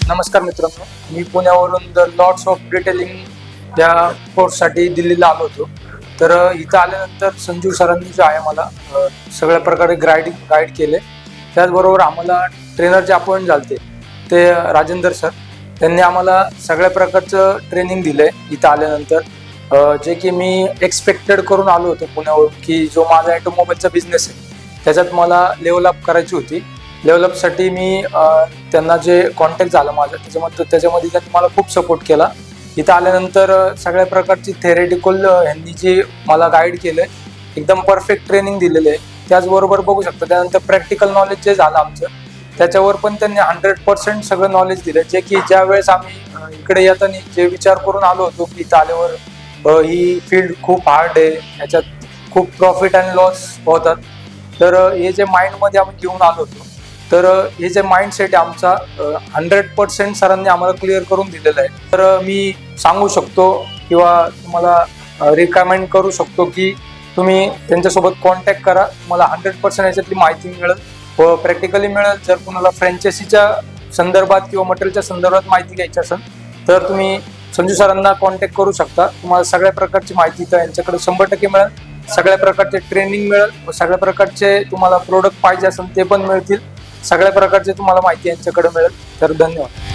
नमस्कार मित्रांनो, मी पुण्यावरून द लॉर्ड्स ऑफ डिटेलिंग या कोर्ससाठी दिल्लीला आलो होतो. तर इथं आल्यानंतर संजू सरांनी जो आहे मला सगळ्या प्रकारे गाईड केले. त्याचबरोबर आम्हाला ट्रेनर जे अपॉइंट झाले ते राजेंद्र सर, त्यांनी आम्हाला सगळ्या प्रकारचं ट्रेनिंग दिलं आहे इथं आल्यानंतर. जे की मी एक्सपेक्टेड करून आलो होतो पुण्यावरून, की जो माझा ऑटोमोबाईलचा बिझनेस आहे त्याच्यात मला लेवल अप करायची होती. लेवलअपसाठी मी त्यांना जे कॉन्टॅक्ट झालं माझं त्याच्यामध्ये त्यांनी मला खूप सपोर्ट केला. इथं आल्यानंतर सगळ्या प्रकारची थेरेटिकल ह्यांनी जे मला गाईड केलं आहे, एकदम परफेक्ट ट्रेनिंग दिलेलं आहे. त्याचबरोबर बघू शकता त्यानंतर प्रॅक्टिकल नॉलेज जे झालं आमचं त्याच्यावर पण त्यांनी 100% सगळं नॉलेज दिलं. जे की ज्या वेळेस आम्ही इकडे येताना जे विचार करून आलो होतो की इथं आल्यावर ही फील्ड खूप हार्ड आहे, ह्याच्यात खूप प्रॉफिट आणि लॉस होतात. तर हे जे माइंडमध्ये आम्ही घेऊन आलो होतो, तर हे जे माइंडसेट आहे आमचा 100% सरांनी आम्हाला क्लिअर करून दिलेलं आहे. तर मी सांगू शकतो किंवा तुम्हाला रिकमेंड करू शकतो की तुम्ही त्यांच्यासोबत कॉन्टॅक्ट करा. तुम्हाला 100% याच्यातली माहिती मिळेल व प्रॅक्टिकली मिळेल. जर तुम्हाला फ्रँचायझीच्या संदर्भात किंवा मटेरियलच्या संदर्भात माहिती घ्यायची असेल तर तुम्ही संजू सरांना कॉन्टॅक्ट करू शकता. तुम्हाला सगळ्या प्रकारची माहिती तर यांच्याकडे 100% मिळेल. सगळ्या प्रकारचे ट्रेनिंग मिळेल व सगळ्या प्रकारचे तुम्हाला प्रोडक्ट पाहिजे असेल ते पण मिळतील. सगळ्या प्रकारची तुम्हाला माहिती यांच्याकडे मिळेल. तर धन्यवाद.